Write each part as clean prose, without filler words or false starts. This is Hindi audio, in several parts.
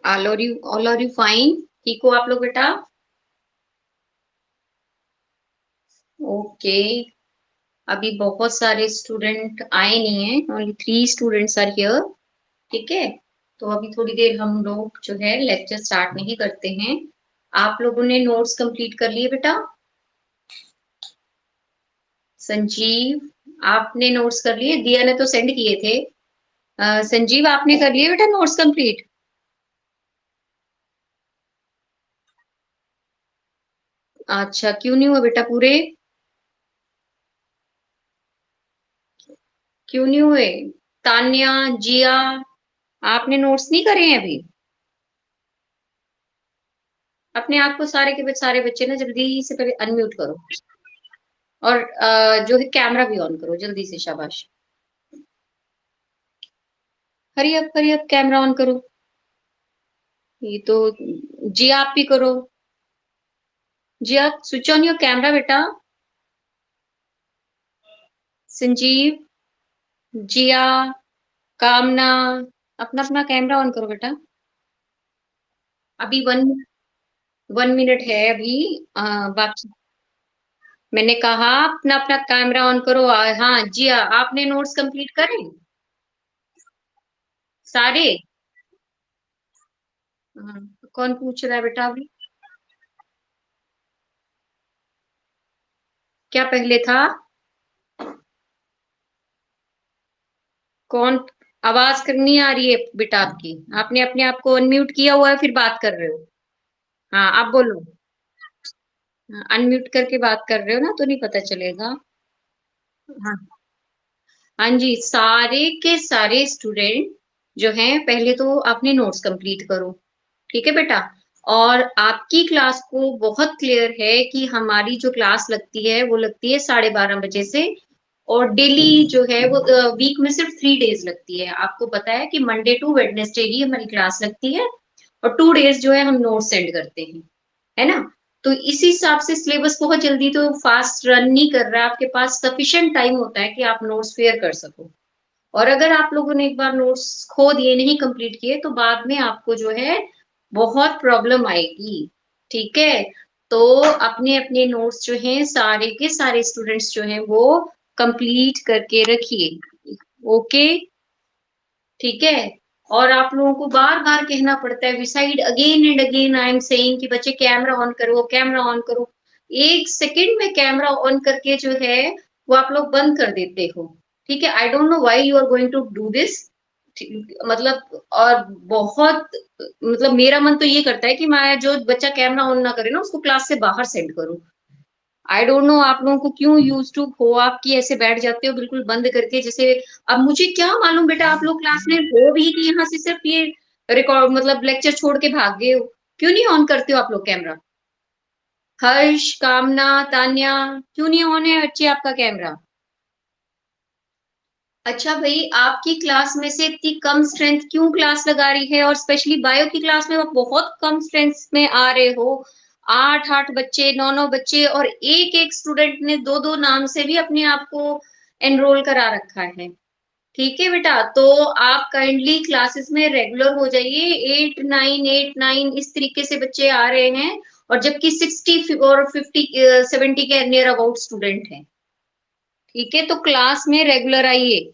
All are you fine? ठीक हो आप लोग बेटा? ओके। अभी बहुत सारे स्टूडेंट आए नहीं हैं, ओनली 3 स्टूडेंट्स आर हियर। ठीक है, तो अभी थोड़ी देर हम लोग जो है लेक्चर स्टार्ट नहीं करते हैं। आप लोगों ने नोट्स कंप्लीट कर लिए बेटा? संजीव, आपने नोट्स कर लिए? दिया ने तो सेंड किए थे। संजीव, आपने कर लिए बेटा नोट्स कंप्लीट? अच्छा, क्यों नहीं हुआ बेटा पूरे? क्यों नहीं हुए? तान्या, जिया, आपने नोट्स नहीं करे हैं अभी? अपने आप को सारे के सारे बच्चे ना जल्दी से पहले अनम्यूट करो। और जो है कैमरा भी ऑन करो जल्दी से, शाबाश। हरी अप कैमरा ऑन करो। ये तो जी आप भी करो। जी आप स्विच ऑन योर कैमरा बेटा। संजीव, जिया, कामना, अपना अपना कैमरा ऑन करो बेटा। अभी 1 मिनट है अभी। बाकी मैंने कहा अपना अपना कैमरा ऑन करो। हाँ जिया, आपने नोट्स कंप्लीट करे सारे? हाँ, कौन पूछ रहा है बेटा अभी? क्या पहले था? कौन? आवाज करनी आ रही है बेटा आपकी। आपने अपने आप को अनम्यूट किया हुआ है फिर बात कर रहे हो? हाँ, आप बोलो। हाँ, अनम्यूट करके बात कर रहे हो ना, तो नहीं पता चलेगा। हाँ। हाँ जी, सारे के सारे स्टूडेंट जो हैं पहले तो अपने नोट्स कंप्लीट करो। ठीक है बेटा? और आपकी क्लास को बहुत क्लियर है कि हमारी जो क्लास लगती है वो लगती है 12:30 बजे से। और डेली जो है वो वीक में सिर्फ 3 डेज लगती है। आपको पता है कि मंडे टू वेडनेसडे ही हमारी क्लास लगती है। और 2 डेज जो है हम नोट सेंड करते हैं, है ना? तो इस हिसाब से सिलेबस बहुत जल्दी तो फास्ट रन नहीं कर रहा है। आपके पास सफिशिएंट टाइम होता है कि आप नोट्स फेयर कर सको। और अगर आप लोगों ने एक बार नोट्स खो दिए, नहीं कंप्लीट किए, तो बाद में आपको जो है बहुत प्रॉब्लम आएगी। ठीक है? तो अपने अपने नोट्स जो हैं सारे के सारे स्टूडेंट्स जो हैं वो कंप्लीट करके रखिए। ओके? ठीक है? और आप लोगों को बार बार कहना पड़ता है, we said again and again I am saying कि बच्चे कैमरा ऑन करो, कैमरा ऑन करो। 1 सेकेंड में कैमरा ऑन करके जो है वो आप लोग बंद कर देते हो। ठीक है? I don't know why you are going to do this. मतलब और बहुत मतलब मेरा मन तो ये करता है कि मैं जो बच्चा कैमरा ऑन ना करे ना उसको क्लास से बाहर सेंड करूं। आई डोंट नो आप लोगों को क्यों यूज टू हो, आप कि ऐसे बैठ जाते हो बिल्कुल बंद करके जैसे। अब मुझे क्या मालूम बेटा, आप लोग क्लास में हो भी कि यहाँ से सिर्फ ये रिकॉर्ड मतलब लेक्चर छोड़ के भाग गए हो। क्यों नहीं ऑन करते हो आप लोग कैमरा? हर्ष, कामना, तान्या, क्यों नहीं ऑन है बच्चे आपका कैमरा? अच्छा भाई, आपकी क्लास में से इतनी कम स्ट्रेंथ क्यों क्लास लगा रही है? और स्पेशली बायो की क्लास में आप बहुत कम स्ट्रेंथ में आ रहे हो। 8-8 बच्चे, 9-9 बच्चे, और एक एक स्टूडेंट ने दो दो नाम से भी अपने आप को एनरोल करा रखा है। ठीक है बेटा, तो आप काइंडली क्लासेस में रेगुलर हो जाइए। 8-9 इस तरीके से बच्चे आ रहे हैं। और जबकि 60 और 50 70 के नियर अबाउट स्टूडेंट हैं। ठीक है, तो क्लास में रेगुलर आइए।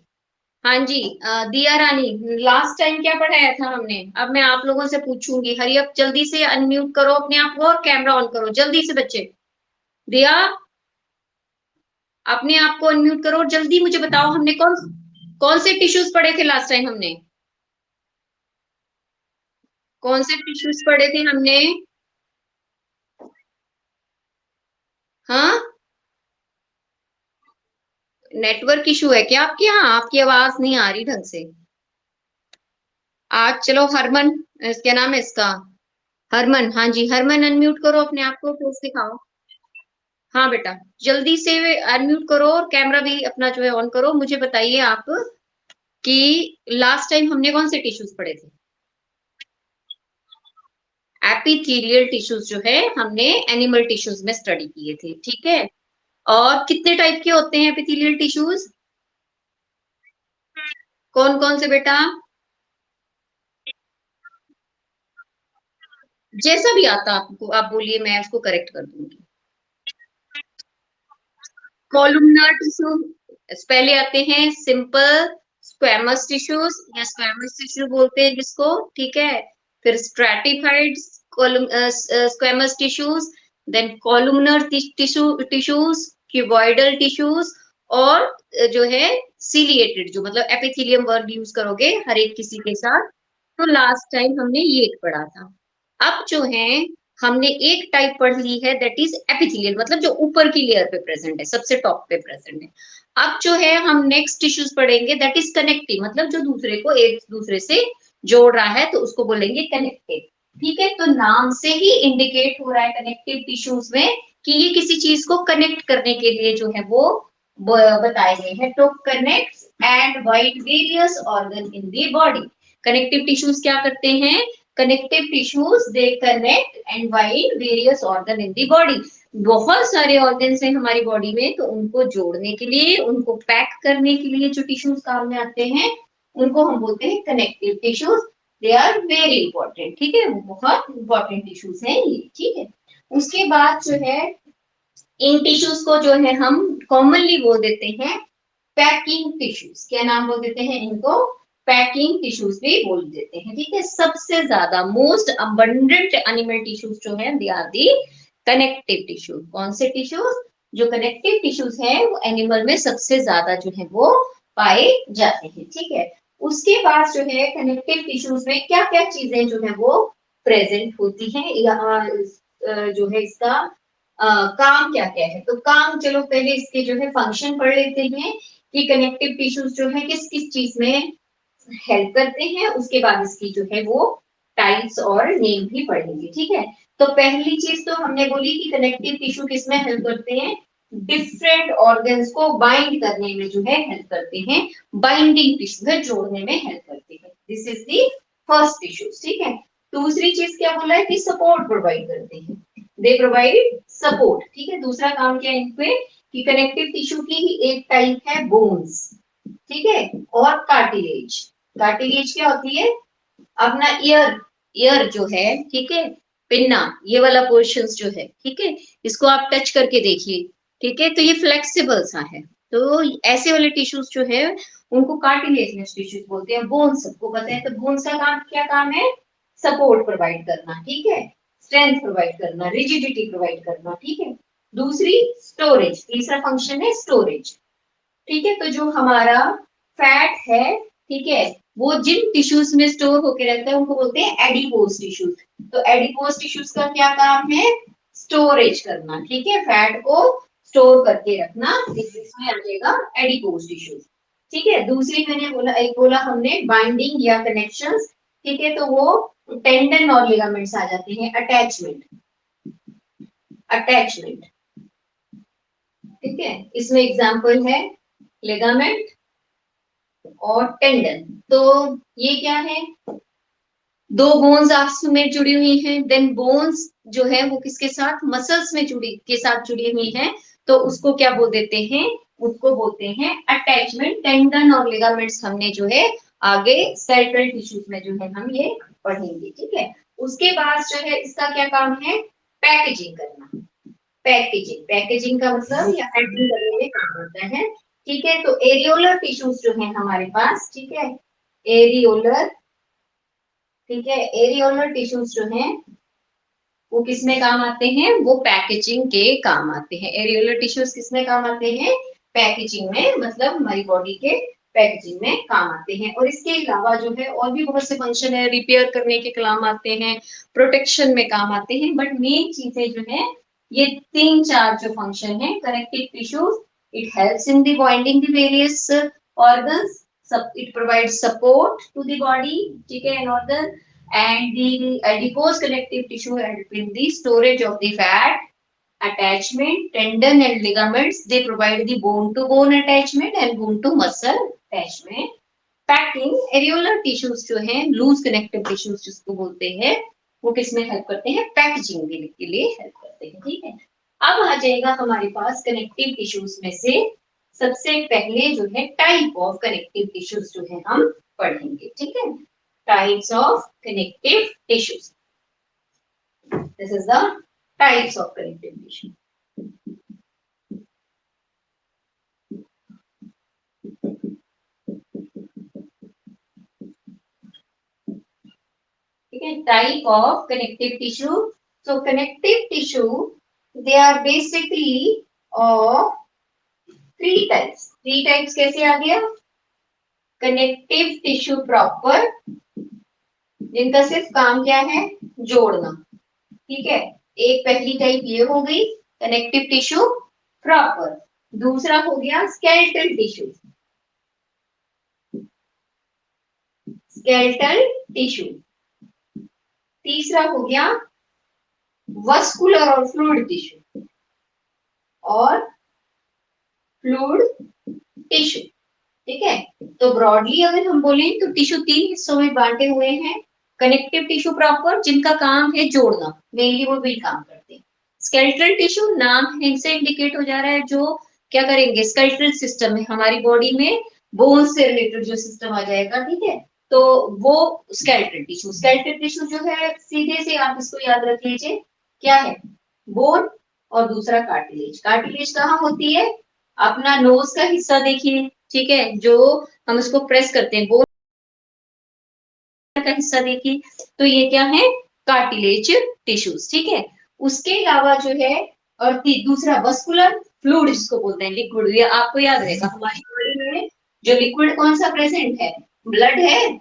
हाँ जी। दिया रानी, लास्ट टाइम क्या पढ़ाया था हमने? अब मैं आप लोगों से पूछूंगी। हरी अब जल्दी से अनम्यूट करो अपने आप को और कैमरा ऑन करो जल्दी से बच्चे। दिया, अपने आप को अनम्यूट करो और जल्दी मुझे बताओ हमने कौन कौन से टिश्यूज पढ़े थे लास्ट टाइम हमने? कौन से टिश्यूज पढ़े थे हमने? हाँ? नेटवर्क इशू है क्या आपके यहाँ? आपकी आवाज नहीं आ रही ढंग से। आज चलो हरमन, क्या नाम है इसका? हरमन, हाँ जी हरमन, अनम्यूट करो अपने आप को, प्रूफ दिखाओ। हाँ बेटा, जल्दी से अनम्यूट करो और कैमरा भी अपना जो है ऑन करो। मुझे बताइए आप कि लास्ट टाइम हमने कौन से टिश्यूज पढ़े थे? एपिथेलियल टिश्यूज जो है हमने एनिमल टिश्यूज में स्टडी किए थे। ठीक है? और कितने टाइप के होते हैं एपिथेलियल टिश्यूज? कौन कौन से बेटा? जैसा भी आता आपको आप बोलिए, मैं उसको करेक्ट कर दूंगी। कॉलुमनार टिश्यू पहले आते हैं, सिंपल स्क्वैमस टिश्यूज या स्क्वैमस टिश्यू बोलते हैं जिसको, ठीक है। फिर stratified squamous tissues, then columnar tissues, cuboidal tissues, और जो है सीलिएटेड, जो मतलब एपिथेलियम वर्ड यूज करोगे हर एक किसी के साथ। तो लास्ट टाइम हमने ये पढ़ा था। अब जो है हमने एक टाइप पढ़ ली है, दैट इज एपिथेलियल, मतलब जो ऊपर की लेयर पे प्रेजेंट है, सबसे टॉप पे प्रेजेंट है। अब जो है हम नेक्स्ट टिश्यूज पढ़ेंगे, दैट इज कनेक्टिव, मतलब जो दूसरे को एक दूसरे से जोड़ रहा है, तो उसको बोलेंगे कनेक्टिव। ठीक है, तो नाम से ही इंडिकेट हो रहा है कनेक्टिव टिश्यूज में कि ये किसी चीज को कनेक्ट करने के लिए जो है वो बताए गए हैं। तो connect and wide various organ in the body. Connective tissues क्या करते हैं? Connective tissues they connect and wide various organ in the body. बहुत सारे ऑर्गन्स हैं हमारी बॉडी में, तो उनको जोड़ने के लिए, उनको पैक करने के लिए जो टिश्यूज काम में आते हैं, उनको हम बोलते हैं connective tissues. They are very important, ठीक है, बहुत इंपॉर्टेंट टिश्यूज हैं ये, ठीक है। उसके बाद जो है इन टिश्यूज को जो है हम कॉमनली बोल देते हैं पैकिंग टिश्यूज। क्या नाम बोल देते हैं इनको? पैकिंग टिश्यूज भी बोल देते हैं, ठीक है। सबसे ज्यादा मोस्ट अबंडेंट एनिमल टिश्यूज जो है, they are the connective tissues. कौन से टिश्यूज? जो कनेक्टिव टिश्यूज है वो एनिमल में सबसे ज्यादा जो है वो पाए जाते हैं, ठीक है। उसके बाद जो है कनेक्टिव टिश्यूज में क्या क्या चीजें जो है वो प्रेजेंट होती हैं, यहाँ जो है इसका काम क्या क्या है। तो काम, चलो पहले इसके जो है फंक्शन पढ़ लेते हैं कि कनेक्टिव टिश्यूज जो है किस किस चीज में हेल्प करते हैं, उसके बाद इसकी जो है वो टाइप्स और नेम भी पढ़ेंगे, ठीक है। तो पहली चीज तो हमने बोली कि कनेक्टिव टिश्यू किसमें हेल्प करते हैं? डिफरेंट ऑर्गन्स को बाइंड करने में जो है हेल्प करते हैं। बाइंडिंग टिश्यू है, जोड़ने में हेल्प करते हैं। This is the first tissue, ठीक है। दूसरी चीज क्या बोला है कि सपोर्ट प्रोवाइड करते हैं, दे प्रोवाइड सपोर्ट, ठीक है। दूसरा काम क्या है इनपे कि कनेक्टिव टिश्यू की ही एक टाइप है बोन्स, ठीक है, और कार्टिलेज। कार्टिलेज क्या होती है? अपना ईयर, ईयर जो है, ठीक है, पिन्ना, ये वाला पोर्शन जो है, ठीक है, इसको आप टच करके देखिए, ठीक है, तो ये फ्लेक्सिबल सा है। तो ऐसे वाले टिश्यूज जो है उनको कार्टिलेजिनस टिश्यूज बोलते हैं। बोन्स सबको पता है, तो बोन्स का काम क्या काम है? सपोर्ट प्रोवाइड करना, ठीक है, स्ट्रेंथ प्रोवाइड करना, रिजिडिटी प्रोवाइड करना, ठीक है। दूसरी स्टोरेज, तीसरा फंक्शन है स्टोरेज, ठीक है। तो जो हमारा फैट है, ठीक है, वो जिन टिश्यूज में स्टोर होके रहता है उनको बोलते हैं एडिपोज टिश्यूज। तो एडिपोज टिश्यूज का क्या काम है? स्टोरेज करना, ठीक है, फैट को स्टोर करके रखना, इसमें आ जाएगा एडिपोज टिश्यूज, ठीक है। दूसरी मैंने बोला, एक बोला हमने बाइंडिंग या कनेक्शंस, ठीक है, तो वो टेंडन और लिगामेंट्स आ जाते हैं, अटैचमेंट, अटैचमेंट, ठीक है। इसमें एग्जांपल है लिगामेंट और टेंडन। तो ये क्या है? दो बोन्स आपस में जुड़ी हुई हैं, देन बोन्स जो है वो किसके साथ? मसल्स में जुड़ी के साथ जुड़ी हुई हैं, तो उसको क्या बोल देते हैं? उसको बोलते हैं अटैचमेंट। टेंडन और लिगामेंट्स हमने जो है आगे स्केलेटल टिश्यूज में जो है हम ये पढ़ेंगे, ठीक है। उसके बाद जो है इसका क्या काम है? पैकेजिंग करना। पैकेजिंग, पैकेजिंग का मतलब या पैकिंग करने में काम होता है, ठीक है। तो एरियोलर टिश्यूज जो है हमारे पास, ठीक है, एरियोलर, ठीक है, एरियोलर टिश्यूज जो हैं वो किसमें काम आते हैं? वो पैकेजिंग के काम आते हैं। एरियोलर टिश्यूज किसमें काम आते हैं? पैकेजिंग में, मतलब हमारी बॉडी के पैकेजिंग में काम आते हैं। और इसके अलावा जो है और भी बहुत से फंक्शन है, रिपेयर करने के काम आते हैं, प्रोटेक्शन में काम आते हैं, बट मेन चीजें जो है ये तीन चार जो फंक्शन है connective tissues, it helps in the binding the various organs, it provides support to the body, ठीक है, an organ, and the adipose connective tissue help in the storage of the fat, attachment, tendon and ligaments. They provide the bone to bone attachment and bone to muscle attachment. Packing, areolar tissues जो है, लूज कनेक्टिव टिश्यूज जिसको बोलते हैं, वो किसमें हेल्प करते हैं? पैकेजिंग के लिए हेल्प करते हैं, ठीक है। अब आ जाएगा हमारे पास कनेक्टिव टिश्यूज में से सबसे पहले जो है टाइप ऑफ कनेक्टिव टिश्यूज जो है हम पढ़ेंगे, ठीक है। Types of connective tissues. This is the types of connective tissue. Okay, type of connective tissue. So connective tissue, they are basically of three types. Three types कैसे आ गया? कनेक्टिव टिश्यू प्रॉपर, जिनका सिर्फ काम क्या है? जोड़ना। ठीक है, एक पहली टाइप ये हो गई कनेक्टिव टिश्यू प्रॉपर। दूसरा हो गया स्केलेटल टिश्यू, स्केलेटल टिश्यू। तीसरा हो गया वस्कुलर और फ्लूइड टिश्यू, और फ्लूइड टिश्यू। ठीक है, तो ब्रॉडली अगर हम बोले तो टिश्यू तीन हिस्सों में बांटे हुए हैं। कनेक्टिव टिश्यू प्रॉपर, जिनका काम है जोड़ना, मेनली वो भी काम करते हैं। स्केलेटल टिश्यू, नाम से इंडिकेट हो जा रहा है, जो क्या करेंगे? स्केलेटल सिस्टम में, हमारी बॉडी में बोन से रिलेटेड जो सिस्टम आ जाएगा, ठीक है, तो वो स्केलेटल टिश्यू। स्केलेटल टिश्यू जो है, सीधे से आप इसको याद रख लीजिए, क्या है? बोन, और दूसरा कार्टिलेज। कार्टिलेज कहाँ होती है? अपना नोज का हिस्सा देखिए, ठीक है, जो हम इसको प्रेस करते हैं, बोन का हिस्सा देखिए, तो ये क्या है? Cartilage tissues. ठीक है, उसके अलावा जो है, और दूसरा वस्कुलर फ्लूइड जिसको बोलते हैं, लिक्विड। ये आपको याद रहेगा, हमारी बॉडी में जो लिक्विड कौन सा प्रेजेंट है? ब्लड है,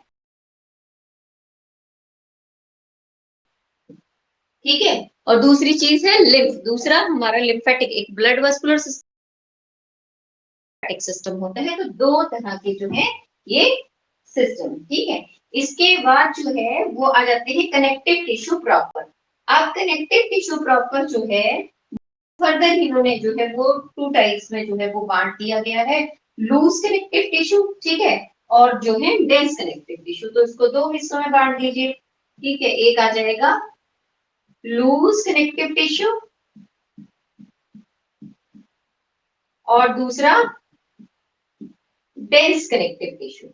ठीक है, और दूसरी चीज है लिम्फ। दूसरा हमारा लिम्फेटिक, एक ब्लड वस्कुलर सिस्टम होता है। तो दो तरह के जो है ये सिस्टम, ठीक है। इसके बाद जो है वो आ जाते हैं कनेक्टिव टिश्यू प्रॉपर। अब कनेक्टिव टिश्यू प्रॉपर जो है, फर्दर इन्होंने जो है वो टू टाइप्स में जो है वो बांट दिया गया है। लूज कनेक्टिव टिश्यू, ठीक है, और जो है डेंस कनेक्टिव टिश्यू। तो इसको दो हिस्सों में बांट दीजिए, ठीक है। एक आ जाएगा लूज कनेक्टिव टिश्यू, और दूसरा dense connective tissue.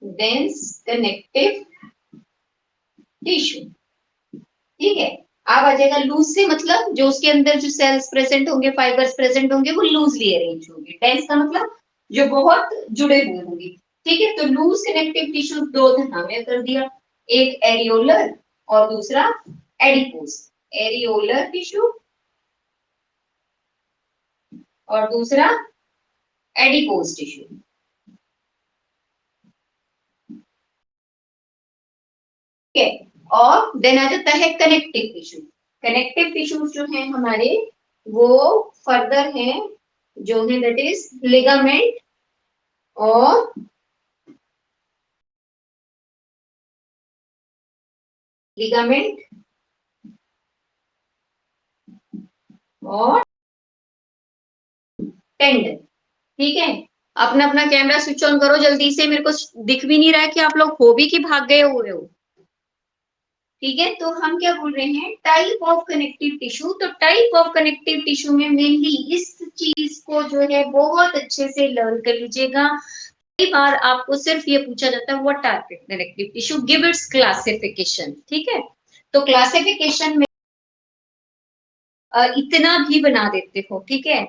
Dense connective tissue, ठीक है। अब आ जाएगा लूज से, मतलब जो उसके अंदर जो सेल्स प्रेजेंट होंगे, फाइबर्स प्रेजेंट होंगे, वो लूजली अरेंज होंगे। डेंस का मतलब जो बहुत जुड़े हुए होंगे, ठीक है। तो लूज कनेक्टिव टिश्यू दो तरह में कर दिया, एक एरियोलर और दूसरा एडिपोज। एरियोलर टिश्यू और दूसरा एडिपोज टिश्यू, ठीक है। और देन आ जाता है कनेक्टिव टिश्यू। कनेक्टिव टिश्यूज जो है हमारे, वो फर्दर है, जो है दैट इज लिगामेंट और लिगामेंट और टेंडन, ठीक है। अपना अपना कैमरा स्विच ऑन करो जल्दी से, मेरे को दिख भी नहीं रहा है कि आप लोग हो भी कि भाग गए हुए हो। ठीक है, तो हम क्या बोल रहे हैं? Type of connective tissue. तो टाइप ऑफ कनेक्टिव टिश्यू में मेनली इस चीज को जो है बहुत अच्छे से लर्न कर लीजिएगा। कई बार आपको सिर्फ ये पूछा जाता है what are connective tissue, give its classification, ठीक है। तो क्लासिफिकेशन में इतना भी बना देते हो, ठीक है,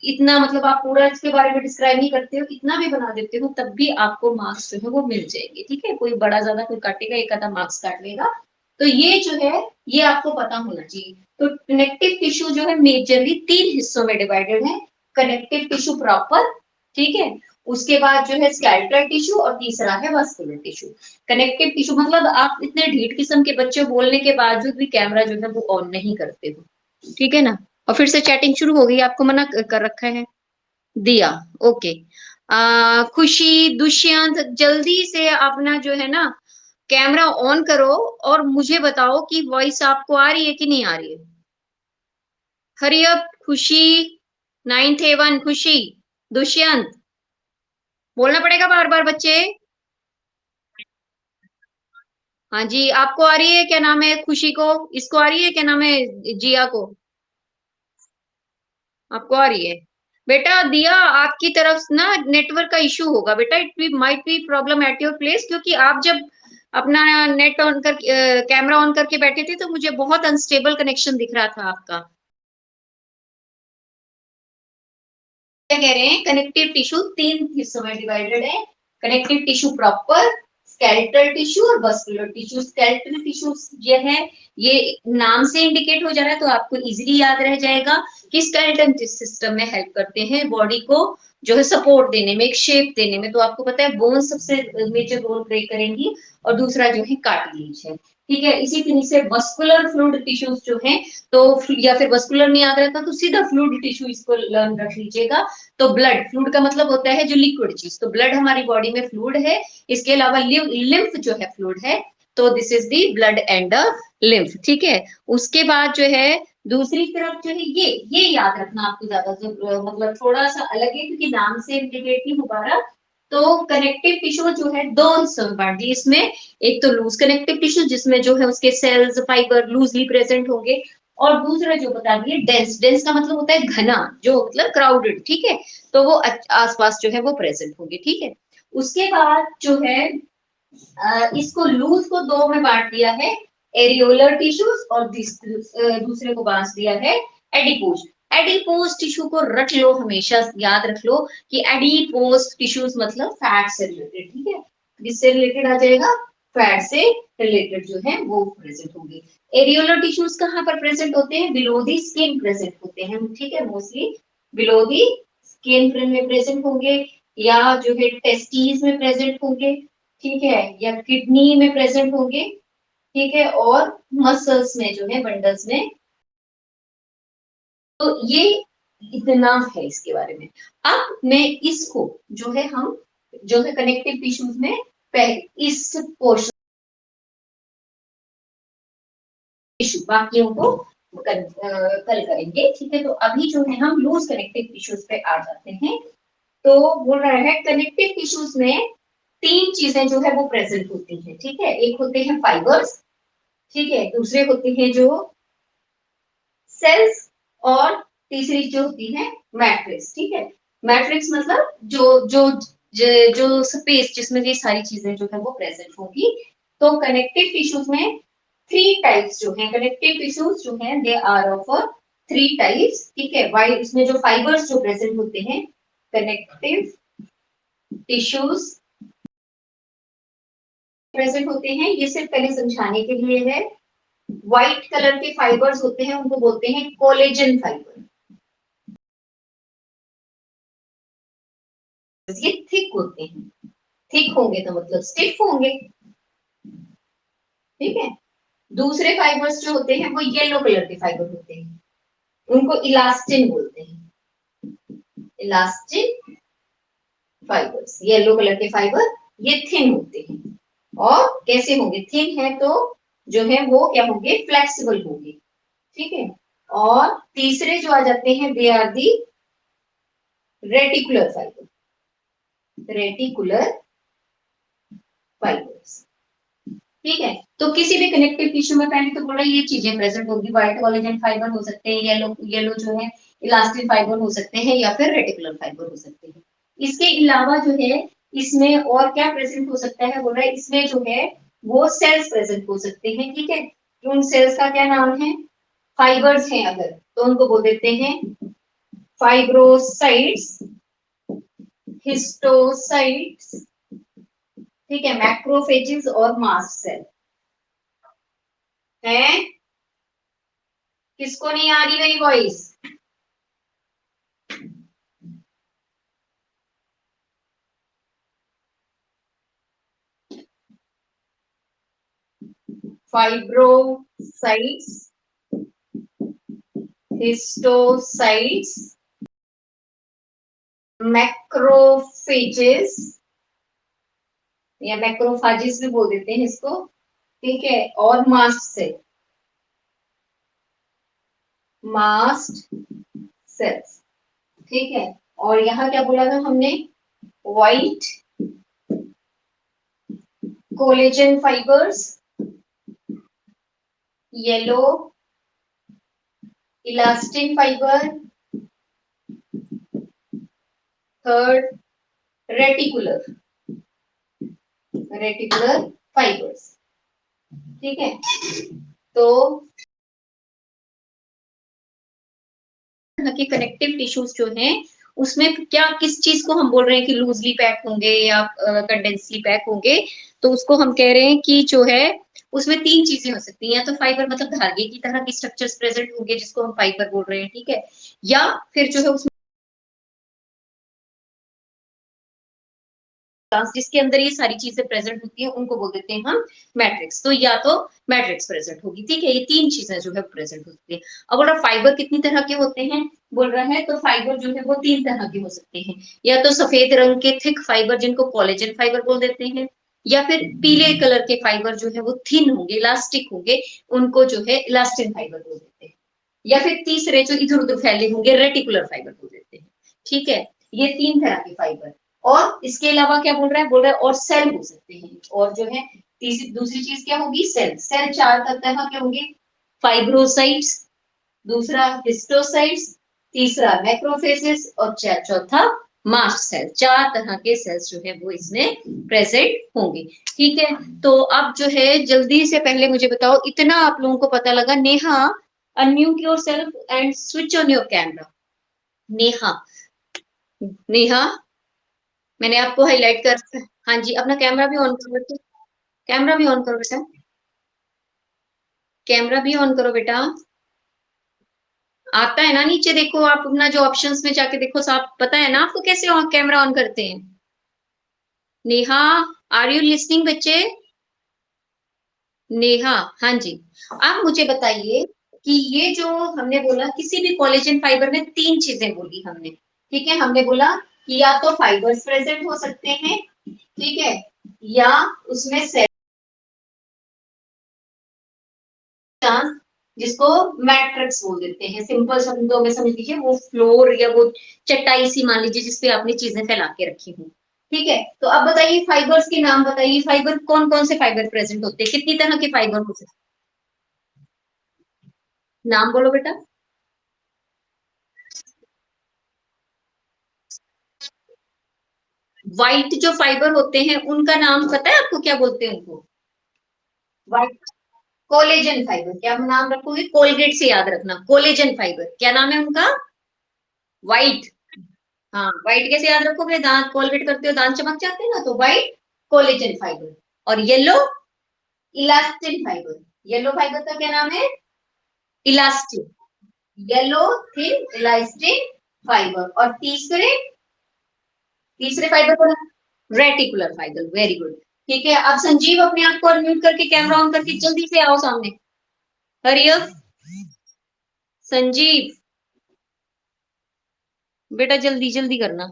इतना मतलब आप पूरा इसके बारे में डिस्क्राइब नहीं करते हो, इतना भी बना देते हो, तब भी आपको मार्क्स जो है वो मिल जाएंगे, ठीक है। कोई बड़ा ज्यादा कोई काटेगा, एक आधा मार्क्स काट लेगा। तो ये जो है ये आपको पता होना चाहिए। तो कनेक्टिव टिश्यू जो है मेजरली तीन हिस्सों में डिवाइडेड है। कनेक्टिव टिश्यू प्रॉपर, ठीक है, उसके बाद जो है स्केलेटल टिश्यू, और तीसरा है वस्कुलर टिश्यू। कनेक्टिव टिश्यू मतलब आप इतने ढीठ किस्म के बच्चे बोलने के बावजूद भी कैमरा जो है वो ऑन नहीं करते हो, ठीक है ना। और फिर से चैटिंग शुरू हो गई, आपको मना कर रखा है। दिया, ओके। खुशी, दुष्यंत, जल्दी से अपना जो है ना कैमरा ऑन करो, और मुझे बताओ कि वॉइस आपको आ रही है कि नहीं आ रही है। हरी अप खुशी, 9th A1 खुशी, दुष्यंत, बोलना पड़ेगा बार बार बच्चे। हाँ जी, आपको आ रही है? क्या नाम है खुशी को? इसको आ रही है? क्या नाम है जिया को? आपको आ रही है? बेटा दिया, आपकी तरफ ना नेटवर्क का इशू होगा बेटा, it might be problem at your place, क्योंकि आप जब अपना नेट ऑन कर, कैमरा ऑन करके बैठे थे तो मुझे बहुत अनस्टेबल कनेक्शन दिख रहा था आपका। क्या कह रहे हैं, कनेक्टिव टिश्यू तीन हिस्सों में डिवाइडेड है। Connective tissue proper, skeletal tissue और मस्कुलर टिश्यू। स्केलेटल टिश्यू ये है, ये नाम से इंडिकेट हो जा रहा है तो आपको इजीली याद रह जाएगा कि स्केलेटन सिस्टम में हेल्प करते हैं बॉडी को जो है सपोर्ट देने में, एक शेप देने में। तो आपको पता है बोन सबसे मेजर रोल प्ले करेंगी और दूसरा जो है कार्टिलेज है। ठीक है, इसी तरह से मस्कुलर फ्लूइड टिश्यूज जो है, तो या फिर मस्कुलर नहीं याद रहता तो सीधा फ्लूइड टिश्यू इसको लर्न रख लीजिएगा। तो ब्लड, फ्लूइड का मतलब होता है जो लिक्विड चीज, तो ब्लड हमारी बॉडी में फ्लूइड है। इसके अलावा लिम्फ जो है फ्लूइड है, तो this is the blood and the lymph. ठीक है, उसके बाद जो है दूसरी तरफ जो है ये याद रखना आपको ज्यादा मतलब थोड़ा सा अलग है क्योंकि नाम से इंडिकेट नहीं हो पा रहा। तो कनेक्टिव टिश्यू जो है दो हिस्सों में बांट दी इसमें। एक तो लूज कनेक्टिव टिश्यू जिसमें जो है उसके सेल्स फाइबर लूजली प्रेजेंट होंगे, और दूसरा जो बता दिए डेंस। डेंस का मतलब होता है घना, जो मतलब क्राउडेड। ठीक है, तो वो आसपास जो है वो प्रेजेंट होंगे। ठीक है, उसके बाद जो है इसको लूज को दो में बांट दिया है, एरियोलर टिश्यूज और दूसरे को बांट दिया है एडिपोज। एडिपोज टिश्यू को रट लो, हमेशा याद रख लो कि एडिपोज टिश्यूज मतलब फैट से रिलेटेड। ठीक है, किससे रिलेटेड आ जाएगा, फैट से रिलेटेड जो है वो प्रेजेंट होंगे। एरियोलर टिश्यूज कहाँ पर प्रेजेंट होते हैं, बिलो दी स्किन प्रेजेंट होते हैं। ठीक है, मोस्टली बिलो दी स्किन में प्रेजेंट होंगे, या जो है टेस्टीज में प्रेजेंट होंगे। ठीक है, या किडनी में प्रेजेंट होंगे। ठीक है, और मसल्स में जो है बंडल्स में। तो ये इतना है इसके बारे में। अब मैं इसको जो है हम जो है कनेक्टिव टिश्यूज में पहले इस पोर्शन टिश्यू बाकियों को कल करेंगे। ठीक है, तो अभी जो है हम लूज कनेक्टिव टिश्यूज पे आ जाते हैं। तो बोल रहा है कनेक्टिव टिश्यूज में तीन चीजें जो है वो प्रेजेंट होती है। ठीक है, एक होते हैं फाइबर्स, ठीक है, दूसरे होते हैं जो सेल्स, और तीसरी जो होती है मैट्रिक्स। ठीक है, मैट्रिक्स मतलब जो स्पेस जिसमें ये सारी चीजें जो है वो प्रेजेंट होगी। तो कनेक्टिव टिश्यूज में थ्री टाइप्स जो है, कनेक्टिव टिश्यूज जो है they are of three types. ठीक है, वाई इसमें जो फाइबर्स जो प्रेजेंट होते हैं कनेक्टिव टिश्यूज प्रेजेंट होते हैं, ये सिर्फ पहले समझाने के लिए है। व्हाइट कलर के फाइबर्स होते हैं उनको बोलते हैं कोलेजन फाइबर। ये थिक होते हैं, थिक होंगे तो मतलब स्टिफ होंगे। ठीक है, दूसरे फाइबर्स जो होते हैं वो येलो कलर के फाइबर होते हैं, उनको इलास्टिन बोलते हैं। इलास्टिन फाइबर्स, येलो कलर के फाइबर, ये थिन होते हैं। और कैसे होंगे, थिन है तो जो है वो क्या होंगे, फ्लेक्सिबल होंगे। ठीक है, और तीसरे जो आ जाते हैं they are the reticular fibre, reticular fibres. ठीक है, तो किसी भी कनेक्टिव टिश्यू में पहले तो बोला ये चीजें प्रेजेंट होगी, व्हाइट कोलेजन फाइबर हो सकते हैं, येलो येलो जो है इलास्टिन फाइबर हो सकते हैं, या फिर रेटिकुलर फाइबर हो सकते हैं। इसके अलावा जो है इसमें और क्या प्रेजेंट हो सकता है, बोल रहा है इसमें जो है वो सेल्स प्रेजेंट हो सकते हैं। ठीक है, तो उन सेल्स का क्या नाम है, फाइबर्स हैं अगर तो उनको बोल देते हैं फाइब्रोसाइट्स, हिस्टोसाइट्स। ठीक है, मैक्रोफेजेस और मास्ट सेल हैं। किसको नहीं आ रही मेरी वॉइस, फाइब्रोसाइट्स, हिस्टोसाइट्स, मैक्रोफेजेस या मैक्रोफाजेस भी बोल देते हैं इसको। ठीक है, और मास्ट सेल, मास्ट सेल्स। ठीक है, और यहाँ क्या बोला था हमने, white collagen fibres, yellow elastin fibre, third reticular, reticular fibres. ठीक है, तो के कनेक्टिव टिश्यूज जो हैं उसमें क्या किस चीज को हम बोल रहे हैं कि लूजली पैक होंगे या कंडेंसली पैक होंगे, तो उसको हम कह रहे हैं कि जो है उसमें तीन चीजें हो सकती हैं, या तो फाइबर मतलब धागे की तरह की स्ट्रक्चर्स प्रेजेंट होंगे जिसको हम फाइबर बोल रहे हैं, ठीक है, या फिर जो है उसमें जिसके अंदर ये सारी चीजें प्रेजेंट होती हैं उनको बोल देते हैं हम मैट्रिक्स। तो या तो मैट्रिक्स प्रेजेंट होगी, ठीक है, ये तीन चीजें जो है प्रेजेंट होती है। अब बोल रहा फाइबर कितनी तरह के होते हैं, बोल रहा है तो फाइबर जो है वो तीन तरह के हो सकते हैं, या तो सफेद रंग के थिक फाइबर जिनको कोलेजन फाइबर बोल देते हैं, या फिर पीले कलर के फाइबर जो है वो थिन होंगे इलास्टिक होंगे, उनको जो है इलास्टिन फाइबर बोल देते हैं, या फिर तीसरे जो इधर उधर फैले होंगे रेटिकुलर फाइबर बोल देते हैं। ठीक है, ये तीन तरह के फाइबर। और इसके अलावा क्या बोल रहा है और सेल हो सकते हैं, और जो है तीसरी दूसरी चीज क्या होगी, सेल। सेल चार तरह के होंगे, फाइब्रोसाइट्स, दूसरा हिस्टोसाइट्स, तीसरा मैक्रोफेजेस और चौथा मास्ट सेल। चार तरह के सेल्स जो है वो इसमें प्रेजेंट होंगे। ठीक है, तो अब जो है जल्दी से पहले मुझे बताओ, इतना आप लोगों को पता लगा। Neha, unmute your self and switch on your camera. Neha, Neha, मैंने आपको हाईलाइट कर, हाँ जी, अपना कैमरा भी ऑन करो बेटा, कैमरा भी ऑन करो बेटा, कैमरा भी ऑन करो बेटा। आता है ना नीचे देखो, आप अपना जो ऑप्शंस में जाके देखो, साफ पता है ना आपको कैसे कैमरा ऑन करते हैं। नेहा, आर यू लिसनिंग बच्चे? नेहा, हाँ जी। आप मुझे बताइए कि ये जो हमने बोला किसी भी कोलेजन फाइबर में तीन चीजें बोली हमने, ठीक है, हमने बोला कि या तो फाइबर्स प्रेजेंट हो सकते हैं, ठीक है, या उसमें चांस, जिसको मैट्रिक्स बोल देते हैं, सिंपल शब्दों में समझ लीजिए वो फ्लोर या वो चटाई सी मान लीजिए जिसपे आपने चीजें फैला के रखी हूँ। ठीक है, तो अब बताइए फाइबर्स के नाम बताइए, फाइबर कौन कौन से फाइबर प्रेजेंट होते हैं, कितनी तरह के फाइबर हो सकते हैं, नाम बोलो बेटा। व्हाइट जो फाइबर होते हैं उनका नाम पता है आपको, क्या बोलते हैं उनको? White collagen fibre. क्या नाम रखोगे, कोलगेट से याद रखना, कोलेजन फाइबर क्या नाम है उनका? व्हाइट। हाँ, व्हाइट कैसे याद रखोगे, दांत कोलगेट करते हो दांत चमक जाते हैं ना, तो व्हाइट कोलेजन फाइबर। और yellow elastin fibre. Yellow fibre का क्या नाम है? Elastin. Yellow thin elastin fibre. और तीसरे तीसरे फाइबर को रेटिकुलर फाइबर। Very good. ठीक है, अब संजीव अपने आप को अनम्यूट करके कैमरा ऑन करके जल्दी से आओ सामने। हरी अप संजीव, बेटा जल्दी जल्दी करना।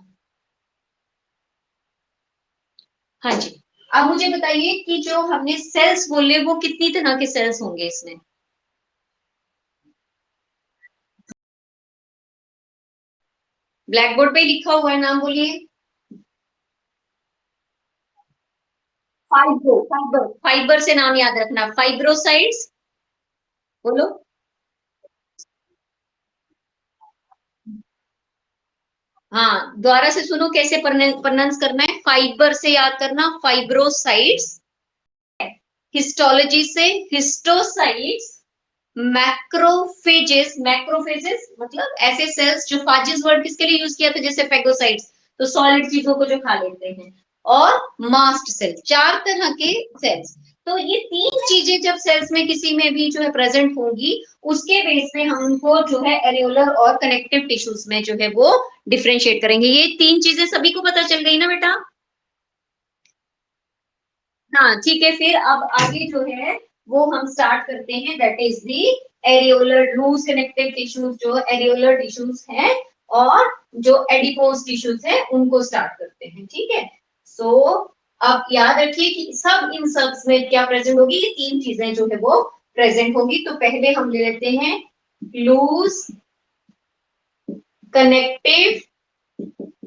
हाँ जी, अब मुझे बताइए कि जो हमने सेल्स बोले वो कितनी तरह के सेल्स होंगे इसमें? ब्लैक बोर्ड पे लिखा हुआ है, नाम बोलिए। फाइबर फाइबर से नाम याद रखना, फाइब्रोसाइट्स। बोलो। हाँ, दोबारा से सुनो कैसे प्रोनाउंस करना है, फाइबर से याद करना फाइब्रोसाइट्स, हिस्टोलॉजी से हिस्टोसाइट्स, मैक्रोफेजेस। मैक्रोफेजेस मतलब ऐसे सेल्स जो फाजिस वर्ड किसके लिए यूज किया था, जैसे फेगोसाइट्स तो सॉलिड चीजों को जो खा लेते हैं, और मास्ट सेल। चार तरह के सेल्स। तो ये तीन चीजें जब सेल्स में किसी में भी जो है प्रेजेंट होंगी, उसके बेस पे हम उनको जो है एरियोलर और कनेक्टिव टिश्यूज में जो है वो डिफ्रेंशिएट करेंगे। ये तीन चीजें सभी को पता चल गई ना बेटा? हाँ ठीक है, फिर अब आगे जो है वो हम स्टार्ट करते हैं, that is the areolar loose connective tissues, जो एरियोलर टिश्यूज हैं, और जो एडिपोज टिश्यूज हैं उनको स्टार्ट करते हैं। ठीक है, सो अब याद रखिए कि सब इन सबs में क्या प्रेजेंट होगी, ये तीन चीजें जो है वो प्रेजेंट होगी। तो पहले हम ले लेते हैं loose connective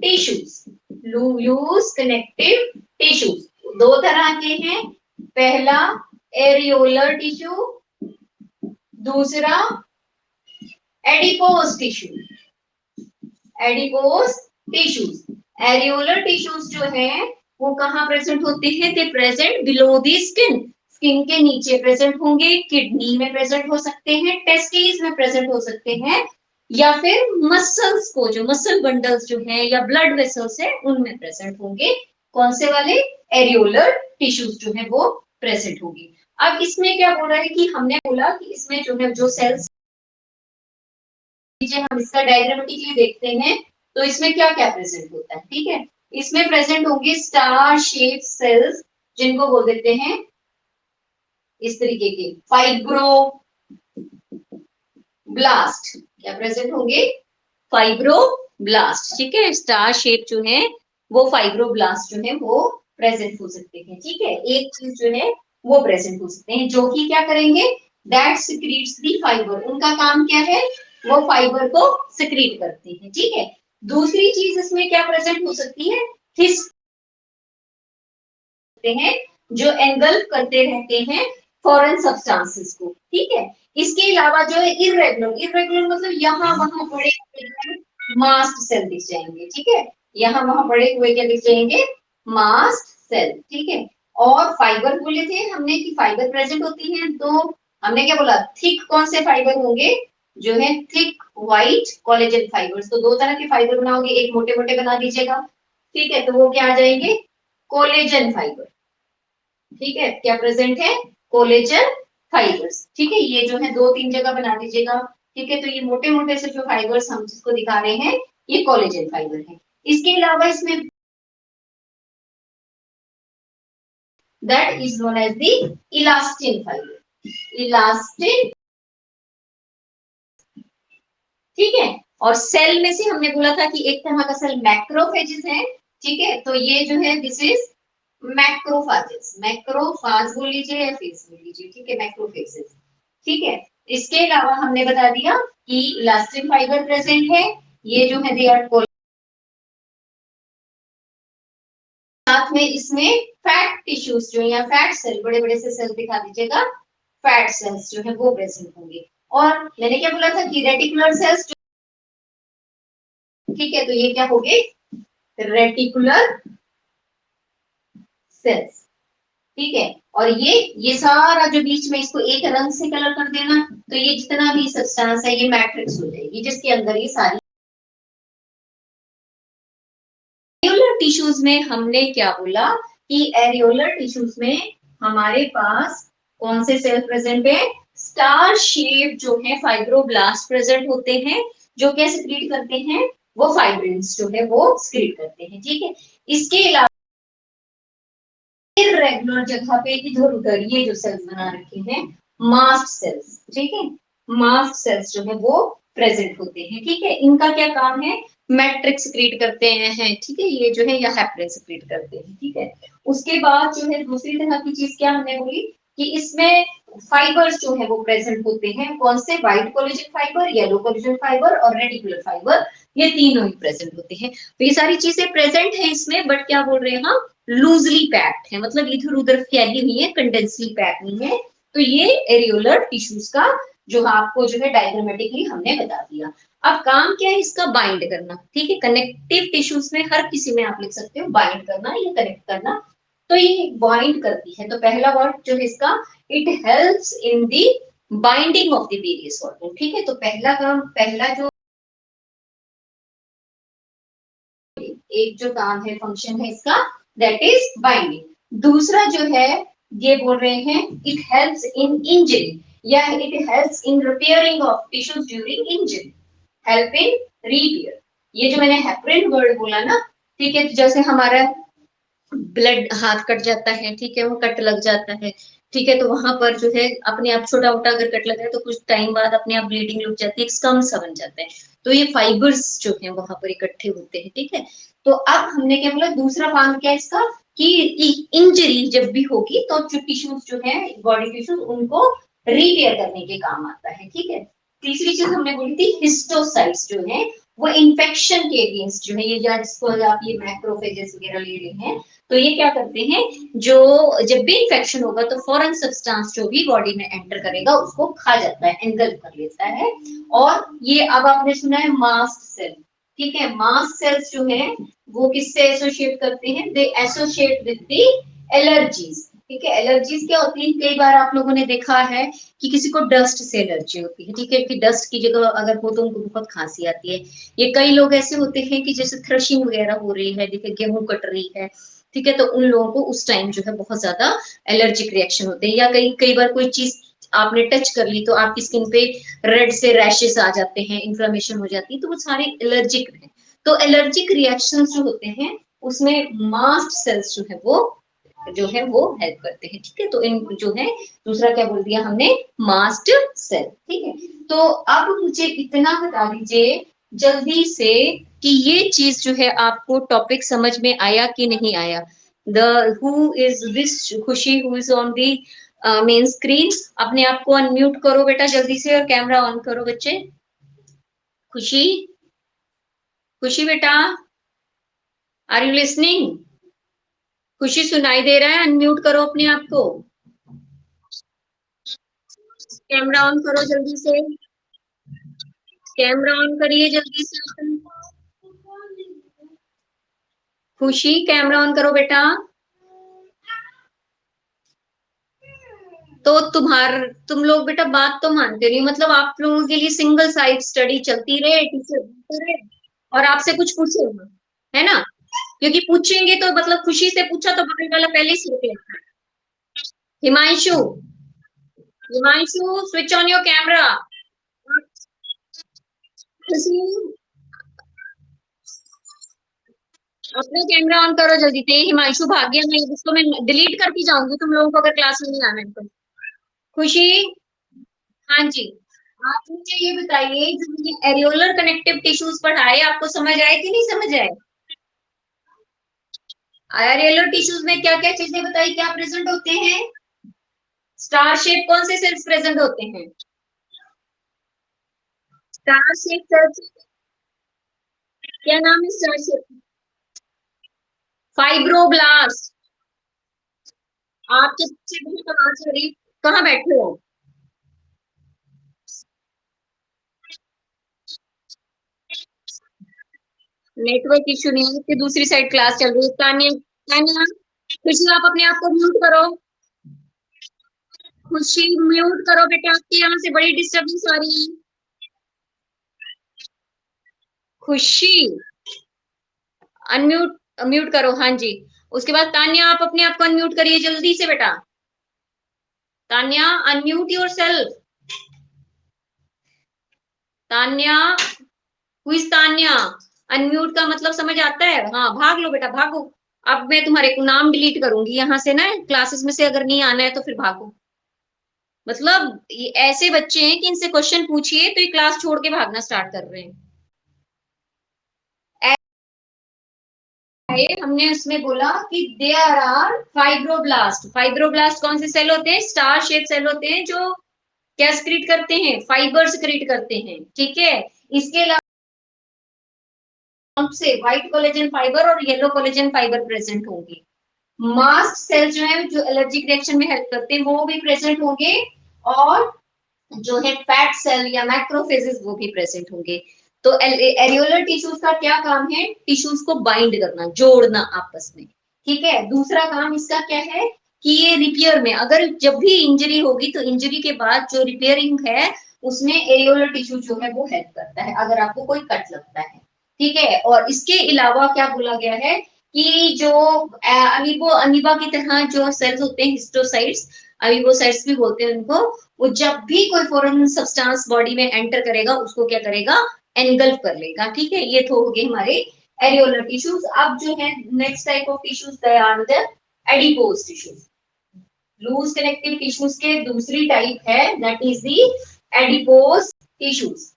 tissues. Loose connective tissues दो तरह के हैं, पहला एरियोलर टिश्यू, दूसरा adipose tissue. Adipose tissues, areolar tissues जो है वो कहाँ प्रेजेंट होते हैं? They present below the skin, skin के नीचे प्रेजेंट होंगे, किडनी में प्रेजेंट हो सकते हैं, टेस्टिस में प्रेजेंट हो सकते हैं, या फिर मसल्स को, जो मसल बंडल्स जो है या ब्लड वेसल्स है उनमें प्रेजेंट होंगे। कौन से वाले? एरियोलर टिश्यूज जो है वो प्रेजेंट होंगे। अब इसमें क्या बोल रहा है कि हमने बोला कि इसमें जो है जो सेल्स, हम इसका डायग्रामेटिकली देखते हैं तो इसमें क्या क्या प्रेजेंट होता है, ठीक है। इसमें प्रेजेंट होंगे स्टार शेप सेल्स, जिनको बोल देते हैं इस तरीके के फाइब्रो ब्लास्ट। क्या प्रेजेंट होंगे? फाइब्रोब्लास्ट, ठीक है। स्टार शेप जो है वो फाइब्रोब्लास्ट जो है वो प्रेजेंट हो सकते हैं, ठीक है। एक चीज जो है वो प्रेजेंट हो सकते हैं जो कि क्या करेंगे? दैट सिक्रीट्स दी फाइबर, उनका काम क्या है? वो फाइबर को सिक्रीट करते हैं, ठीक है। दूसरी चीज इसमें क्या प्रेजेंट हो सकती है? हिस्स हैं जो एंगल्फ करते रहते हैं फॉरेन सब्सटेंसेस को, ठीक है। इसके अलावा जो है इरेगुलर, इरेगुलर मतलब यहाँ वहां बड़े मास्ट सेल दिख जाएंगे, ठीक है। यहाँ वहां बड़े हुए क्या दिख जाएंगे? मास्ट सेल, ठीक है। और फाइबर बोले थे हमने कि फाइबर प्रेजेंट होती है, तो हमने क्या बोला? थिक कौन से फाइबर होंगे? जो है थिक व्हाइट कोलेजन फाइबर्स। तो दो तरह के फाइबर बनाओगे, एक मोटे मोटे बना दीजिएगा, ठीक है, तो वो क्या आ जाएंगे? कोलेजन फाइबर, ठीक है। क्या प्रेजेंट है? कोलेजन फाइबर्स, ठीक है। ये जो है दो तीन जगह बना दीजिएगा, ठीक है। तो ये मोटे मोटे से जो फाइबर्स हम जिसको दिखा रहे हैं ये कोलेजन फाइबर है। इसके अलावा इसमें that is known as the elastin fibre, elastin, ठीक है। और सेल में से हमने बोला था कि एक तरह का सेल मैक्रोफेजेस है, ठीक है। तो ये जो है दिस इज मैक्रोफाजेस, मैक्रोफाज बोल लीजिए या फेज बोल लीजिए, ठीक है, मैक्रोफेजेस, ठीक है। इसके अलावा हमने बता दिया कि इलास्टिन फाइबर प्रेजेंट है, ये जो है दे आर, साथ में इसमें फैट टिश्यूज जो या फैट सेल, बड़े बड़े से सेल दिखा दीजिएगा, फैट सेल्स जो है वो प्रेजेंट होंगे। और मैंने क्या बोला था कि रेटिकुलर सेल्स, ठीक है, तो ये क्या हो गए? रेटिकुलर सेल्स, ठीक है। और ये सारा जो बीच में इसको एक रंग से कलर कर देना, तो ये जितना भी सब्सटेंस है ये मैट्रिक्स हो जाएगी जिसके अंदर ये सारी। एरियोलर टिश्यूज में हमने क्या बोला कि एरियोलर टिश्यूज में हमारे पास कौन से सेल प्रेजेंट है? स्टार शेप जो है फाइब्रोब्लास्ट प्रेजेंट होते हैं, जो क्या सिक्रीट करते हैं? वो फाइब्रिन्स जो है वो सिक्रीट करते हैं, ठीक है। इसके अलावा इरेगुलर जगह पे इधर उधर ये जो सेल्स बना रखे हैं मास्ट सेल्स, ठीक है, मास्ट सेल्स जो है वो प्रेजेंट होते हैं, ठीक है। इनका क्या काम है? मैट्रिक्स सिक्रीट करते हैं, ठीक है, ये जो है या हेपरिन सिक्रीट करते हैं, ठीक है। उसके बाद जो है दूसरी तरह की चीज क्या हमने बोली कि इसमें फाइबर्स जो है वो प्रेजेंट होते हैं, कौन से? White collagen fibre, yellow collagen fibre और रेटिकुलर फाइबर, ये तीनों ही प्रेजेंट होते हैं। तो ये सारी चीजें प्रेजेंट है इसमें, बट क्या बोल रहे हैं हम? लूजली पैक्ड है, मतलब इधर उधर फैली हुई है, कंडेंसली पैक नहीं है। तो ये एरियोलर टिश्यूज का जो आपको जो है डायग्रामेटिकली हमने बता दिया। अब काम क्या है इसका? बाइंड करना, ठीक है। कनेक्टिव टिश्यूज में हर किसी में आप लिख सकते हो बाइंड करना या कनेक्ट करना। तो ये बाइंड करती है, तो पहला वर्ड जो है इसका, it helps in the binding of the various organ, ठीक है। तो पहला काम, पहला जो एक जो काम है, फंक्शन है इसका, दैट इज बाइंडिंग। दूसरा जो है ये बोल रहे हैं इट हेल्प्स इन इंजरी, या it helps in repairing of tissues during injury, help in repair. ये जो मैंने हेपरिन वर्ड बोला ना, ठीक है, तो जैसे हमारा ब्लड, हाथ कट जाता है, ठीक है, वो कट लग जाता है, ठीक है, तो वहां पर जो है अपने आप छोटा मोटा अगर कट लगा है तो कुछ टाइम बाद अपने आप ब्लीडिंग रुक जाती है, स्कम सा बन जाता है, तो ये फाइबर्स जो है वहां पर इकट्ठे होते हैं, ठीक है। तो अब हमने क्या बोला? दूसरा काम क्या है इसका कि इंजरी जब भी होगी तो जो टिश्यूज जो है, बॉडी टिश्यूज, उनको रिपेयर करने के काम आता है, ठीक है। तीसरी चीज हमने बोली थी हिस्टोसाइट्स जो है वो इन्फेक्शन के अगेंस्ट जो है, ये जिसको आप ये मैक्रोफेजेस वगैरह ले रहे हैं, तो ये क्या करते हैं? जो जब भी इन्फेक्शन होगा तो फॉरेन सब्सटेंस जो भी बॉडी में एंटर करेगा उसको खा जाता है, एंगल्फ कर लेता है। और ये अब आपने सुना है मास्ट सेल, ठीक है, मास्ट सेल्स जो है वो किससे एसोसिएट करते हैं, दे एसोसिएट विद द एलर्जीज। ठीक है, एलर्जीज क्या होती है, कई बार आप लोगों ने देखा है कि किसी को डस्ट से एलर्जी होती है। ठीक है, कि डस्ट की जगह अगर हो तो उनको बहुत खांसी आती है। ये कई लोग ऐसे होते हैं कि जैसे थ्रशिंग वगैरह हो रही है, देखिए गेहूं कट रही है, ठीक है, तो उन लोगों को उस टाइम जो है बहुत ज्यादा एलर्जिक रिएक्शन होते हैं। या कई कई बार कोई चीज आपने टच कर ली तो आपकी स्किन पे रेड से रैशेस आ जाते हैं, इन्फ्लेमेशन हो जाती है, तो वो सारे एलर्जिक है। तो एलर्जिक रिएक्शन जो होते हैं उसमें मास्ट सेल्स जो है वो हेल्प करते हैं। ठीक है, तो इन जो है दूसरा क्या बोल दिया हमने, मास्ट सेल। ठीक है, तो अब मुझे इतना बता दीजिए जल्दी से कि ये चीज जो है आपको टॉपिक समझ में आया कि नहीं आया। द हु इज दिस खुशी who is on the main screen, अपने आप को अनम्यूट करो बेटा जल्दी से और कैमरा ऑन करो बच्चे। खुशी, खुशी बेटा, आर यू लिसनिंग? खुशी सुनाई दे रहा है? अनम्यूट करो अपने आप को, कैमरा ऑन करो जल्दी से, कैमरा ऑन करिए जल्दी से। खुशी कैमरा ऑन करो बेटा। तो तुम लोग बेटा बात तो मानते नहीं, मतलब आप लोगों के लिए सिंगल साइड स्टडी चलती रहे, टीचर करे और आपसे कुछ पूछे ना, है ना? क्योंकि पूछेंगे तो मतलब खुशी से पूछा तो बगल वाला पहले से रुक लेता है। Himanshu, Himanshu switch on your camera. खुशी अपने कैमरा ऑन करो जल्दी से। हिमांशु भाग गया, मैं इसको मैं डिलीट करती जाऊंगी तुम लोगों को अगर क्लास में नहीं आना है तो। खुशी, हाँ जी, आप मुझे ये बताइए जो मैंने एरियोलर कनेक्टिव टिश्यूज पढ़ाए आपको समझ आए कि नहीं समझ आए? एरियोलर टिश्यूज में क्या क्या चीजें बताई, क्या प्रेजेंट होते हैं? स्टार शेप कौन से सेल्स प्रेजेंट होते हैं? स्टार शेप सेल्स, क्या नाम है स्टार शेप? फाइब्रोब्लास्ट। आपके पीछे बहुत आवाज हो रही, कहाँ बैठे हो? नेटवर्क इश्यू नहीं है, इसकी दूसरी साइड क्लास चल रही है। तानिया, तानिया, खुशी आप अपने आप को म्यूट करो। खुशी म्यूट करो बेटा, आपके यहाँ से बड़ी डिस्टर्बेंस आ रही है। खुशी अनम्यूट, म्यूट करो, हाँ जी। उसके बाद तान्या आप अपने आप को अनम्यूट करिए जल्दी से बेटा। Tanya unmute your self. Tanya, हुई तान्या, अनम्यूट का मतलब समझ आता है? हाँ भाग लो बेटा भागो। अब मैं तुम्हारे नाम डिलीट करूंगी यहाँ से ना, क्लासेस में से अगर नहीं आना है तो फिर भागो। मतलब ये ऐसे बच्चे हैं कि इनसे क्वेश्चन पूछिए तो ये क्लास छोड़ के भागना स्टार्ट कर रहे हैं। हमने उसमें बोला कि देयर आर फाइब्रोब्लास्ट। फाइब्रोब्लास्ट कौन से सेल होते हैं? स्टार शेप सेल होते हैं जो क्या क्रिएट करते हैं? फाइबर्स क्रिएट करते हैं। ठीक है, इसके अलावा से व्हाइट कोलेजन फाइबर और येलो कोलेजन फाइबर प्रेजेंट होंगे। मास्ट सेल जो है जो एलर्जिक रिएक्शन में हेल्प करते हैं वो भी प्रेजेंट होंगे, और जो है फैट सेल या मैक्रोफेजेस वो भी प्रेजेंट होंगे। तो एरियोलर टिश्यूज का क्या काम है? टिश्यूज को बाइंड करना, जोड़ना आपस में। ठीक है, दूसरा काम इसका क्या है कि ये रिपेयर में, अगर जब भी इंजरी होगी तो इंजरी के बाद जो रिपेयरिंग है उसमें एरियोलर टिश्यू जो है वो हेल्प करता है अगर आपको कोई कट लगता है। ठीक है, और इसके अलावा क्या बोला गया है कि जो अमीबो अमीबा की तरह जो सेल्स होते हैं हिस्टोसाइट्स, अमीबोसाइट्स भी बोलते हैं उनको, वो जब भी कोई फॉरेन सब्सटेंस बॉडी में एंटर करेगा उसको क्या करेगा, एनगल्फ कर लेगा। ठीक है, ये तो हो गए हमारे एरियोलर टिश्यूज। अब जो है next type of tissues they are the adipose tissues. Loose connective tissues के दूसरी टाइप है that is the adipose tissues.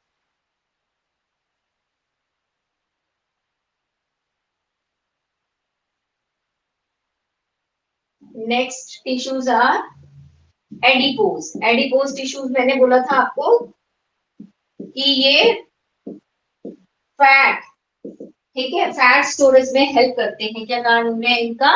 Next tissues are adipose. Adipose tissues मैंने बोला था आपको कि ये फैट, ठीक है, फैट स्टोरेज में हेल्प करते हैं। क्या कारण है इनका?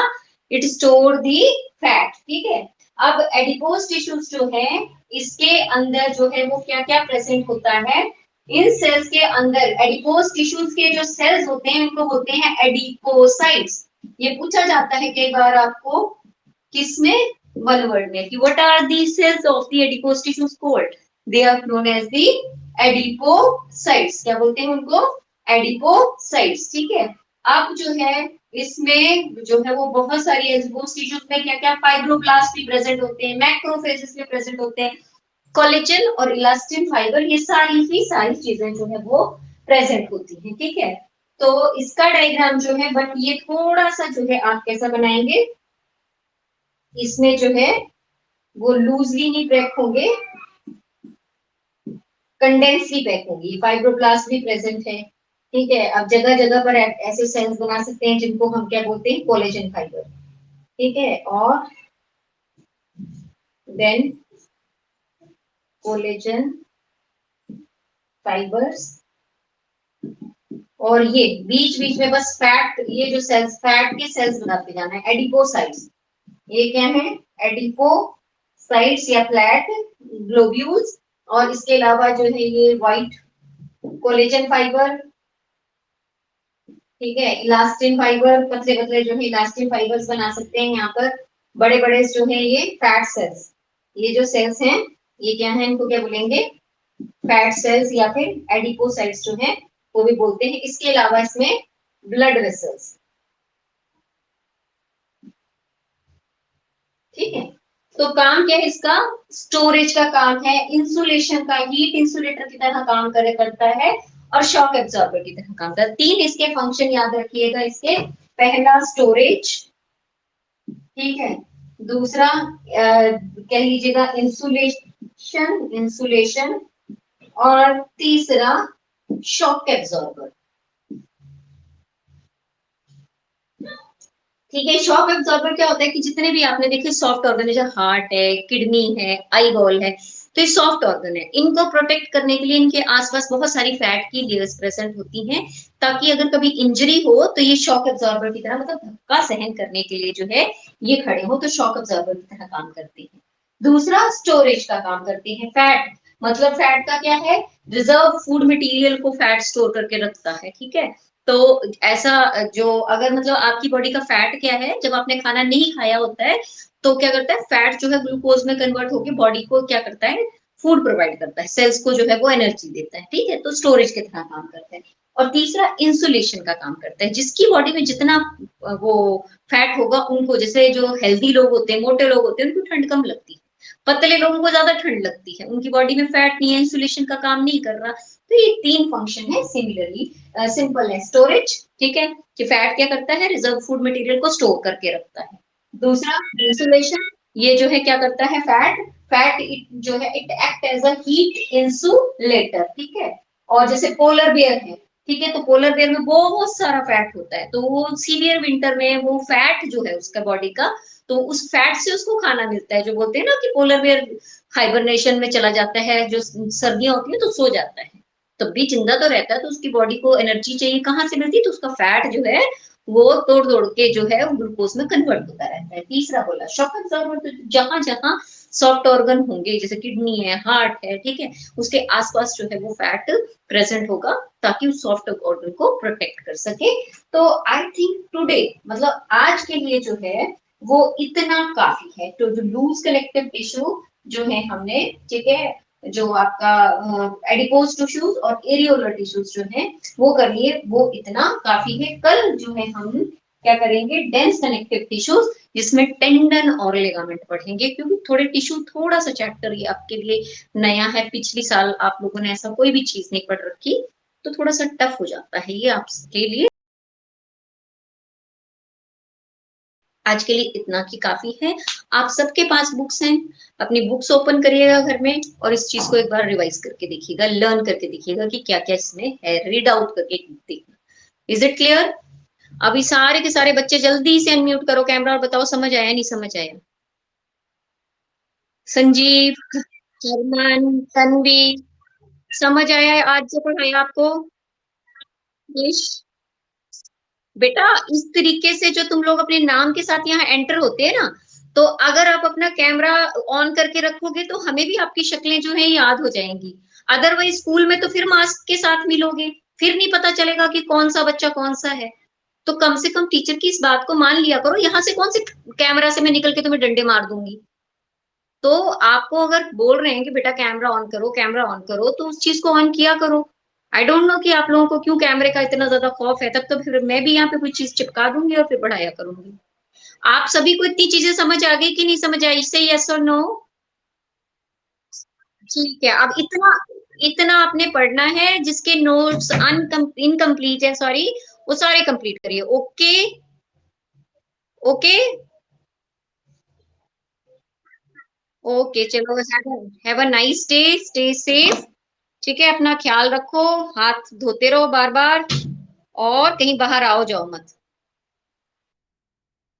It store the fat. ठीक है, अब एडिपोज टिश्यूज जो है इसके अंदर जो है वो क्या क्या प्रेजेंट होता है, इन सेल्स के अंदर एडिपोज टिश्यूज के जो सेल्स होते हैं उनको बोलते हैं एडिपोसाइट्स। ये पूछा जाता है कई बार आपको किसमें, वन वर्ड में, कि what are the cells of the adipose tissues called, they are known as the adipocytes. क्या बोलते हैं उनको, एडिपोसाइट्स। ठीक है, अब जो है इसमें जो है वो बहुत सारी एडिपोज टिश्यूज में क्या क्या फाइब्रोब्लास्ट भी प्रेजेंट होते हैं, मैक्रोफेजेस भी प्रेजेंट होते हैं, कोलेजन और इलास्टिन फाइबर, ये सारी ही सारी चीजें जो है वो प्रेजेंट होती हैं। ठीक है, तो इसका डायग्राम जो है, बट ये थोड़ा सा जो है आप कैसा बनाएंगे, इसमें जो है वो लूजली नहीं पैक होंगे, कंडेंसली पैक होंगी। फाइब्रोब्लास्ट भी प्रेजेंट है। ठीक है, अब जगह जगह पर ऐसे सेल्स बना सकते हैं जिनको हम क्या बोलते हैं, कोलेजन फाइबर। ठीक है, और देन कोलेजन फाइबर्स, और ये बीच बीच में बस फैट, ये जो सेल्स, फैट के सेल्स बनाते जाना है, एडिपोसाइट्स। ये क्या है, एडिपोसाइट्स या फ्लैट ग्लोब्यूल्स। और इसके अलावा जो है ये व्हाइट कोलेजन फाइबर। ठीक है, इलास्टिन फाइबर, पतले पतले जो है इलास्टिन फाइबर्स बना सकते हैं यहाँ पर। बड़े बड़े जो है ये फैट सेल्स, ये जो सेल्स हैं ये क्या है, इनको क्या बोलेंगे, फैट सेल्स या फिर एडिपोसाइट्स जो है वो भी बोलते हैं। इसके अलावा इसमें ब्लड वेसल्स। ठीक है, तो काम क्या है इसका, स्टोरेज का काम है, इंसुलेशन का, हीट इंसुलेटर की तरह काम करता है, और शॉक एब्जॉर्बर की तरह काम करता है। तीन इसके फंक्शन याद रखिएगा इसके, पहला स्टोरेज, ठीक है, दूसरा कह लीजिएगा इंसुलेशन, इंसुलेशन, और तीसरा शॉक एब्जॉर्बर। ठीक है, शॉक एब्जॉर्बर क्या होता है कि जितने भी आपने देखे सॉफ्ट ऑर्गन है, जैसे हार्ट है, किडनी है, आई बॉल है, तो ये सॉफ्ट ऑर्गन है। इनको प्रोटेक्ट करने के लिए इनके आसपास बहुत सारी फैट की लेयर्स प्रेजेंट होती हैं, ताकि अगर कभी इंजरी हो तो ये शॉक एब्जॉर्बर की तरह, मतलब धक्का सहन करने के लिए जो है ये खड़े हो, तो शॉक एब्जॉर्बर की तरह काम करते हैं। दूसरा स्टोरेज का काम करते हैं, फैट, मतलब फैट का क्या है, रिजर्व फूड मटेरियल को फैट स्टोर करके रखता है। ठीक है, तो ऐसा जो, अगर मतलब आपकी बॉडी का फैट क्या है, जब आपने खाना नहीं खाया होता है तो क्या करता है, फैट जो है ग्लूकोज में कन्वर्ट होकर बॉडी को क्या करता है, फूड प्रोवाइड करता है, सेल्स को जो है वो एनर्जी देता है। ठीक है, तो स्टोरेज की तरह काम करता है। और तीसरा इंसुलेशन का काम करता है, जिसकी बॉडी में जितना वो फैट होगा, उनको, जैसे जो हेल्दी लोग होते हैं, मोटे लोग होते हैं, उनको ठंड कम लगती है, पतले लोगों को ज्यादा ठंड लगती है, उनकी बॉडी में फैट नहीं है, इंसुलेशन का काम नहीं कर रहा। तो ये तीन फंक्शन है। सिमिलरली सिंपल है, स्टोरेज, ठीक है, कि फैट क्या करता है, रिजर्व फूड मटेरियल को स्टोर करके रखता है। दूसरा इंसुलेशन, ये जो है क्या करता है, फैट, फैट जो है it act as a heat insulator. ठीक है, और जैसे पोलर बियर है, ठीक है, तो पोलर बेयर में बहुत सारा फैट होता है, तो वो सीवियर विंटर में वो फैट जो है उसका बॉडी का, तो उस फैट से उसको खाना मिलता है। जो बोलते हैं ना कि पोलर बेयर हाइबरनेशन में चला जाता है, जो सर्दियां होती है तो सो जाता है, तब भी जिंदा तो रहता है, तो उसकी बॉडी को एनर्जी चाहिए, कहाँ से मिलती है, तो उसका फैट जो है वो तोड़ तोड़ के जो है ग्लूकोज में कन्वर्ट होता रहता है। तीसरा बोला शॉक एब्जॉर्बर, तो जहां जहां सॉफ्ट ऑर्गन होंगे, जैसे किडनी है, हार्ट है, ठीक है, उसके आसपास जो है वो फैट प्रेजेंट होगा, ताकि उस सॉफ्ट ऑर्गन को प्रोटेक्ट कर सके। तो आई थिंक टुडे, मतलब आज के लिए जो है वो इतना काफी है। तो जो लूज कलेक्टिव टिश्यू जो है हमने, ठीक है, जो आपका एडिपोज टिश्यूज और एरियोलर टिश्यूज जो है वो कर लिए, वो इतना काफी है। कल जो है हम क्या करेंगे, डेंस कनेक्टिव टिश्यूज, जिसमें टेंडन और लिगामेंट पढ़ेंगे, क्योंकि थोड़े टिश्यू, थोड़ा सा चैप्टर ये आपके लिए नया है, पिछली साल आप लोगों ने ऐसा कोई भी चीज नहीं पढ़ रखी, तो थोड़ा सा टफ हो जाता है ये आपके लिए। आज के लिए इतना की काफी है। आप सबके पास बुक्स हैं, अपनी बुक्स ओपन करिएगा घर में, और इस चीज को एक बार रिवाइज करके देखिएगा, लर्न करके देखिएगा कि क्या क्या इसमें है, रीड आउट करके देखिएगा। Is it clear? अभी सारे के सारे बच्चे जल्दी से अनम्यूट करो कैमरा और बताओ समझ आया नहीं समझ आया। संजीव, हरमान, तन्वी, समझ आया है आज जो पढ़ाया आपको? यश, बेटा इस तरीके से जो तुम लोग अपने नाम के साथ यहाँ एंटर होते हैं ना, तो अगर आप अपना कैमरा ऑन करके रखोगे तो हमें भी आपकी शक्लें जो है याद हो जाएंगी। अदरवाइज स्कूल में तो फिर मास्क के साथ मिलोगे, फिर नहीं पता चलेगा कि कौन सा बच्चा कौन सा है। तो कम से कम टीचर की इस बात को मान लिया करो, यहाँ से कौन से कैमरा से मैं निकल के तुम्हें डंडे मार दूंगी। तो आपको अगर बोल रहे हैं कि बेटा कैमरा ऑन करो, कैमरा ऑन करो, तो उस चीज को ऑन किया करो। आई डोंट नो कि आप लोगों को क्यों कैमरे का इतना ज्यादा खौफ है, तब तो फिर मैं भी यहाँ पे कोई चीज चिपका दूंगी और फिर पढ़ाया करूंगी। आप सभी को इतनी चीजें समझ आ गई कि नहीं समझ आई, इससे यस और नो? ठीक है, अब इतना इतना आपने पढ़ना है, जिसके नोट्स इनकम्प्लीट है, सॉरी, वो सारे कंप्लीट करिए। ओके। ओके। ओके, चलो, have a nice day, stay safe. ठीक है, अपना ख्याल रखो, हाथ धोते रहो बार बार, और कहीं बाहर आओ जाओ मत।